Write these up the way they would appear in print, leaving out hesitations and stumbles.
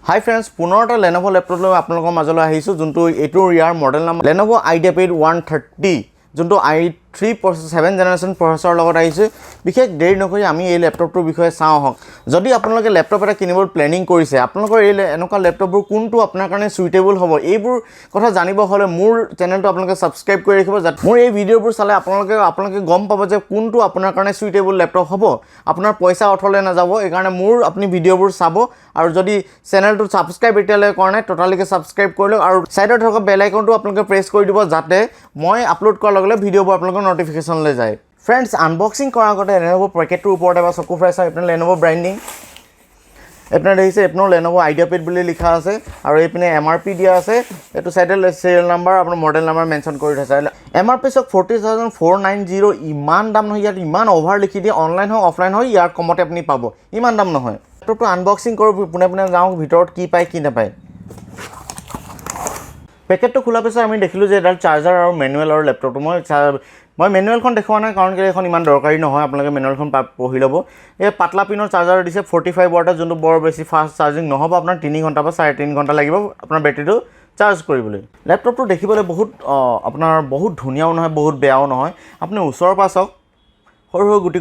Hi friends, পুনৰ এটা Lenovo laptop লৈ আপোনালোকৰ মাজলৈ আহিছো যোনটো এটো ইয়াৰ মডেল নাম Lenovo Ideapad 130 যোনটো i3 7 জেনাৰেশন প্ৰসেসৰ লগত আহিছে বিশেষ দেৰি নকৰি আমি এই ল্যাপটপটোৰ বিষয়ে চাওঁ হক যদি আপোনালোকে ল্যাপটপ এটা কিনিবৰ প্ল্যানিং কৰিছে আপোনালোকৰ এই এনেকুৱা ল্যাপটপবোৰ কোনটো আপোনাৰ কাৰণে সুইটেবল হ'ব এইবোৰ কথা জানিব হলে মোৰ চেনেলটো আপোনালোকে সাবস্ক্ৰাইব কৰি ৰাখিব যাতে মোৰ এই ভিডিঅ'বোৰ চালে আপোনালোকে গম পাব যে কোনটো আপোনাৰ কাৰণে সুইটেবল ল্যাপটপ হ'ব আপোনাৰ পইচা অথলে না যাব এই কাৰণে মোৰ আপুনি ভিডিঅ'বোৰ চাব আৰু যদি চেনেলটো সাবস্ক্ৰাইব এতিয়ালৈ কৰা টোটালিকে সাবস্ক্ৰাইব কৰি লওক আৰু সাইডত থকা বেল আইকনটো আপোনালোকে প্ৰেছ কৰি দিব যাতে মই আপলোড কৰাৰ লগে লগে ভিডিঅ'বোৰ আপোনালোকৰ নোটিফিকেশন লৈ যায় फ्रेंड्स আনবক্সিং কৰাৰ আগতে Lenovo পেকেটৰ ওপৰত এবাৰ চকু ফ্ৰেছ আপোনাৰ Lenovo ব্ৰ্যান্ডিং আপোনাৰ দেখিছে আপোনাৰ Lenovo Ideapad বুলি লিখা আছে আৰু এইপিনে MRP দিয়া আছে এটো সাইডে সিৰিয়াল নাম্বাৰ আপোনাৰ মডেল নাম্বাৰ মেনশন কৰি থৈছে MRP সক 40490 ইমান দাম নহয় ইয়াত ইমান ওভাৰ লিখি দিয়ে অনলাইন হয় অফলাইন হয় ইয়াৰ কমতে আপুনি পাব ইমান দাম নহয় ল্যাপটপটো আনবক্সিং কৰো পুনে যাওঁ ভিতৰত কি পায় কি নাপায় পেকেটটো খোলা পিছত আমি দেখিলো যে এডাল চাৰ্জাৰ আৰু ম্যানুৱেল আৰু ল্যাপটপটো মই ম্যানুৱেলখন দেখুৱা নাই কাৰণ এখন ইমান দৰকাৰী নহয় আপোনালোকে ম্যানুৱেলখন পঢ়ি ল'ব এই পাতলা পিনৰ চাৰ্জাৰ দিছে 45 ওয়াটৰ যোনটো বৰ বেছি ফাষ্ট চাৰ্জিং নহব আপোনাৰ 3 ঘণ্টা বা 3.5 ঘণ্টা লাগিব আপোনাৰ বেটাৰীটো চাৰ্জ কৰিবলৈ ল্যাপটপটো দেখিবলৈ বহুত আপোনাৰ বহুত ধুনিয়াও নহয় বহুত বেয়াও নহয় আপুনি ওচৰৰ পাছক সৰু গুটি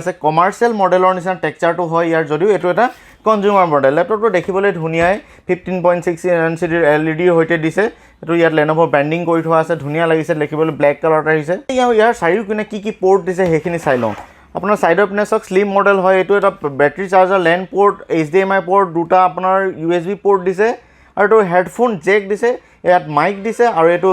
আছে কমাৰ্শিয়াল মডেলৰ নিচিনা টেক্সচাৰটো হয় ইয়াৰ যদিও এটো এটা কনজিউমাৰ মডেল ল্যাপটপটো দেখিবলৈ ধুনিয়াই 15.6 ইঞ্চি LED হৈতে দিছে এটো ইয়াত Lenovo ব্ৰ্যান্ডিং কৰি থোৱা আছে ধুনিয়া লাগিছে দেখিবলৈ ব্ল্যাক কালাৰত আহিছে ইয়াৰ চাৰিওপিনে কি পোৰ্ট দিছে হেখিনি চাই লওঁ আপোনাৰ সাইডৰ পিনে সক স্লিম মডেল হয় এটো এটা battery charger LAN port HDMI port দুটা আপোনাৰ USB পোৰ্ট দিছে আৰু এটো হেডফোন জেক দিছে ইয়াত মাইক দিছে আৰু এটো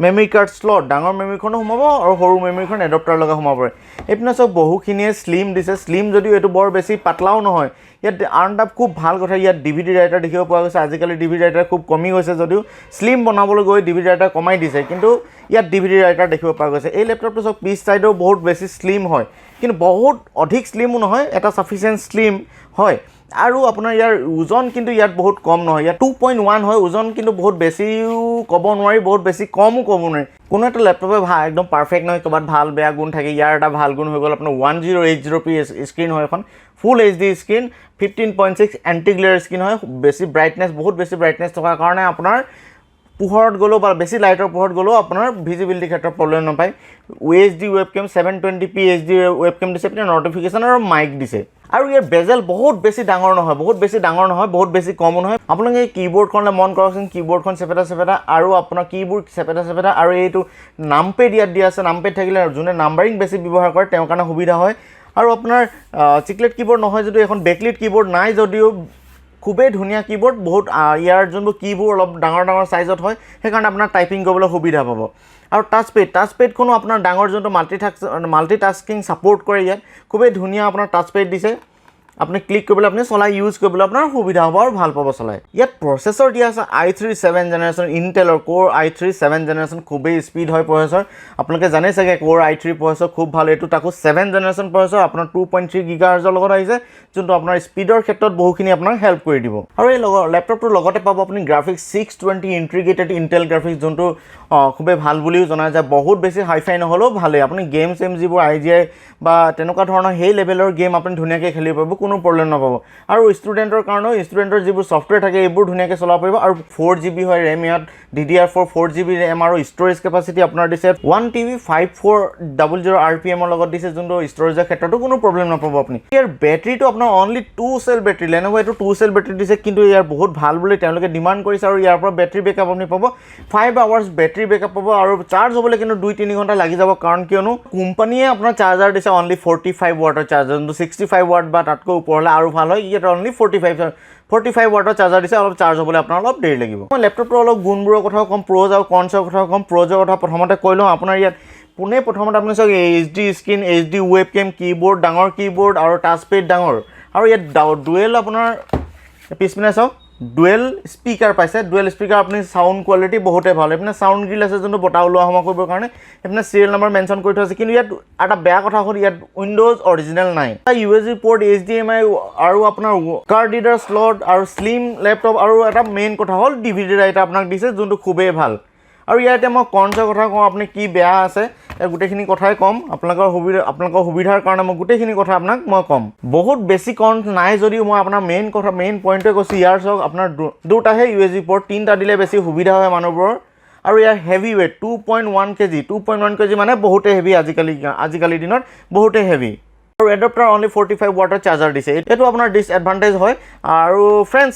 মেমৰি কাৰ্ড স্লট ডাঙৰ মেমৰিখনো সোমাব আৰু সৰু মেমৰিখন এডাপ্টাৰ লগা সোমাব পাৰে এইপিনে সব বহুখিনিয়ে স্লিম দিছে স্লিম যদিও এটো বৰ বেছি পাতলাও নহয় ইয়াত আনটাপ খুব ভাল কথা ইয়াত ডিভিডি ৰাইটাৰ দেখিব পোৱা গৈছে আজিকালি ডিভিডি ৰাইটাৰ খুব কমি গৈছে যদিও স্লিম বনাবলৈ গৈ ডিভিডি ৰাইটাৰ কমাই দিছে কিন্তু ইয়াত ডিভিডি ৰাইটাৰ দেখিব পোৱা গৈছে এই ল্যাপটপটো সব পিছ সাইডৰ বহুত বেছি স্লিম হয় কিন্তু বহুত অধিক স্লিমও নহয় এটা সাফিসিয়েন্ট স্লিম হয় আৰু আপোনাৰ ইয়াৰ ওজন কিন্তু ইয়াত বহুত কম নহয় ইয়াত 2.1 হয় ওজন কিন্তু বহুত বেছিও কব নোৱাৰি বহুত বেছি কমও কব নোৱাৰি কোনো এটা ল্যাপটপে একদম পাৰফেক্ট নহয় কবাত ভাল বেয়া গুণ থাকে ইয়াৰ এটা ভাল গুণ হৈ গল আপোনাৰ 1080p স্ক্ৰিন হয় এখন ফুল HD স্ক্ৰিন 15.6 AntiGlare স্ক্ৰিন হয় বেছি ব্ৰাইটনেস বহুত বেছি ব্ৰাইটনেস থকাৰ কাৰণে আপোনাৰ পোহৰত গলো বা বেছি লাইটৰ পোহৰত গলো আপোনাৰ ভিজিবিলিটি ক্ষেত্ৰত প্ৰবলেম নাপায় HD webcam 720p HD webcam দিছে আপোনাৰ নোটিফিকেশন আৰু মাইক দিছে আৰু ইয়াৰ বেজেল বহুত বেছি ডাঙৰ নহয় বহুত বেছি কম নহয় আপোনালোকে কিবোৰ্ডখনলে মন কৰকচোন কিবোৰ্ডখন চেপেটা আৰু আপোনাৰ কিবোৰ্ড চেপেটা আৰু এইটো নাম্পেড ইয়াত দিয়া আছে নাম্পেড থাকিলে যোনে নাম্বাৰিং বেছি ব্যৱহাৰ কৰে তেওঁৰ কাৰণে সুবিধা হয় আৰু আপোনাৰ চিকলেট কিবোৰ্ড নহয় যদি এখন বেকলিট কিবোৰ্ড নাই যদিও খুবেই ধুনিয়া কিবোৰ্ড বহুত ইয়াৰ যোনবোৰ কিবোৰ্ড অলপ ডাঙৰ সাইজত হয় সেইকাৰণে আপোনাৰ টাইপিং কৰিবলৈ সুবিধা পাব আৰু টাচপেডখনো আপোনাৰ ডাঙৰ যোনটো মাল্টিটাস্কিং সাপোৰ্ট কৰে ইয়াত খুবেই ধুনিয়া আপোনাৰ টাচপেড দিছে আপনি ক্লিক কৰিবলৈ আপনি চলাই ইউজ কৰিবলৈ আপোনাৰ সুবিধা হ'ব আৰু ভাল পাব চলাই ইয়াত প্ৰসেসৰ দিয়া আছে i3 7 জেনাৰেশন ইন্টেলৰ কোৰ i3 7 জেনাৰেশন খুবেই স্পিড হয় প্ৰসেসৰ আপোনালোকে জানে চাগে কোৰ i3 প্ৰসেসৰ খুব ভাল এটো তাকো 7 জেনাৰেশন প্ৰসেসৰ আপোনাৰ 2.3 গিগাহাৰ্জৰ লগত আহিছে যোনটো আপোনাৰ স্পিডৰ ক্ষেত্ৰত বহুখিনি আপোনাক হেল্প কৰি দিব আৰু এই ল্যাপটপটোৰ লগতে পাব আপুনি গ্ৰাফিক্স 620 ইন্টিগ্ৰেটেড ইন্টেল গ্ৰাফিক্স যোনটো খুবেই ভাল বুলিও জনা যায় বহুত বেছি হাইফাই নহলেও ভালে আপুনি গেম সেম যিবোৰ IGI বা তেনেকুৱা ধৰণৰ হেই লেভেলৰ গেম আপুনি ধুনিয়াকৈ খেলিব পাৰিব কোনো প্ৰবলেম নাপাব আৰু ষ্টুডেন্টৰ কাৰণে ষ্টুডেন্টৰ যিবোৰ সফটওয়্যাৰ থাকে এইবোৰ ধুনিয়াকৈ চলাব পাৰিব আৰু 4GB হয় RAM ইয়াত DDR4 4GB RAM আৰু ষ্টৰেজ কেপাসিটি আপোনাৰ দিছে 1TB 5400 RPM ৰ লগত দিছে যোনটো ষ্টৰেজৰ ক্ষেত্ৰতো কোনো প্ৰবলেম নাপাব আপুনি ইয়াৰ বেটাৰীটো আপোনাৰ অনলি 2 সেল বেটাৰী Lenovo এটো 2 সেল বেটাৰী দিছে কিন্তু ইয়াৰ বহুত ভাল বুলি তেওঁলোকে ডিমান্ড কৰিছে আৰু ইয়াৰ পৰা বেটাৰী বেকআপ আপুনি পাব 5 আৱাৰ্স বেটাৰী বেকআপ পাব আৰু চাৰ্জ হ'বলৈ কিন্তু 2-3 ঘণ্টা লাগি যাব কাৰণ কিয়নো কোম্পানীয়ে আপোনাৰ চাৰ্জাৰ দিছে অনলি 45 ওয়াটৰ চাৰ্জাৰ যোনটো 65 ওয়াট বা তাতকৈ ওপৰলে আৰু ভাল হয় ইয়াত অনলি 45 ওয়াটৰ চাৰ্জাৰ দিছে অলপ চাৰ্জ হ'বলৈ আপোনাৰ অলপ দেৰি লাগিব মই ল্যাপটপৰ অলপ গুণবোৰৰ কথাও কম প্ৰ'জ আৰু কনছৰ কথাও কম প্ৰ'জৰ কথা প্ৰথমতে কৈ লওঁ আপোনাৰ ইয়াত প্ৰথমতে আপুনি চাওক HD screen HD webcam keyboard ডাঙৰ কিবোৰ্ড আৰু টাচপেড ডাঙৰ আৰু ইয়াত ডুৱেল আপোনাৰ পিছপিনে চাওক ডুৱেল স্পিকাৰ পাইছে ডুৱেল স্পিকাৰ আপুনি সাউন্ড কোৱালিটি বহুতে ভাল এপিনে সাউন্ড গ্ৰিল আছে যোনটো বটা ওলোৱা সমা কৰিবৰ কাৰণে এপিনে সিৰিয়াল নাম্বাৰ মেনশন কৰি থোৱা আছে কিন্তু ইয়াত এটা বেয়া কথা হ'ল ইয়াত উইন্ডোজ অৰিজিনেল নাই USB পোৰ্ট HDMI আৰু আপোনাৰ CardReader স্লট আৰু স্লিম ল্যাপটপ আৰু এটা মেইন কথা হ'ল DVD ৰাইটাৰ আপোনাক দিছে যোনটো খুবেই ভাল আৰু ইয়াতে মই কনছৰ কথা কওঁ আপুনি কি বেয়া আছে এই গোটেইখিনি কথাই ক'ম আপোনালোকৰ সুবিধাৰ কাৰণে মই গোটেইখিনি কথা আপোনাক মই ক'ম বহুত বেছি কনছ নাই যদিও মই আপোনাৰ মেইন পইণ্টটোৱে কৈছোঁ ইয়াৰ চাওক আপোনাৰ দুটাহে USB পৰ্ট তিনিটা দিলে বেছি সুবিধা হয় মানুহবোৰৰ আৰু ইয়াৰ হেভি ৱেট 2.1 kg মানে বহুতে হেভি আজিকালি দিনত বহুতে হেভি আৰু এডাপ্টাৰ অনলি 45 ৱাটৰ চাৰ্জাৰ দিছে এইটো আপোনাৰ ডিসএডভান্টেজ হয় আৰু ফ্ৰেণ্ডছ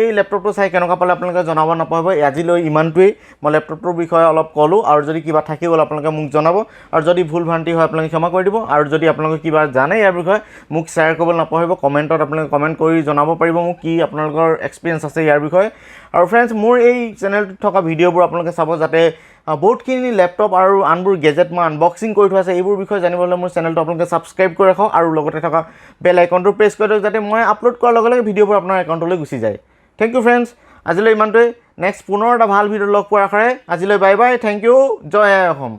এই লেপটপটো চাই কেনেকুৱা পালে আপোনালোকে জনাব নাপাব আজিলৈ ইমানটোৱেই মই লেপটপটোৰ বিষয়ে অলপ ক'লোঁ আৰু যদি কিবা থাকি গ'ল আপোনালোকে মোক জনাব আৰু যদি ভুল ভ্ৰান্তি হয় আপোনালোকে ক্ষমা কৰি দিব আৰু যদি আপোনালোকে কিবা জানে ইয়াৰ বিষয়ে মোক শ্বেয়াৰ কৰিবলৈ নাপাহৰিব কমেণ্টত আপোনালোকে কমেণ্ট কৰি জনাব পাৰিব মোক কি আপোনালোকৰ এক্সপিৰিয়েঞ্চ আছে ইয়াৰ বিষয়ে আৰু ফ্ৰেণ্ডছ মোৰ এই চেনেলটোত থকা ভিডিঅ'বোৰ আপোনালোকে চাব যাতে বহুতখিনি লেপটপ আৰু আনবোৰ গেজেট মই আনবক্সিং কৰি থোৱা আছে এইবোৰ বিষয়ে জানিবলৈ মোৰ চেনেলটো আপোনালোকে ছাবস্ক্ৰাইব কৰি ৰাখক আৰু লগতে থকা বেল আইকনটো প্ৰেছ কৰি দিয়ক যাতে মই আপলোড কৰাৰ লগে লগে ভিডিঅ'বোৰ আপোনাৰ একাউণ্টলৈ গুচি যায় থেংক ইউ ফ্ৰেণ্ডছ আজিলৈ ইমানটোৱেই নেক্সট পুনৰ এটা ভাল ভিডিঅ' লগ পোৱাৰ আশাৰে আজিলৈ বাই বাই থেংক ইউ জয় অসম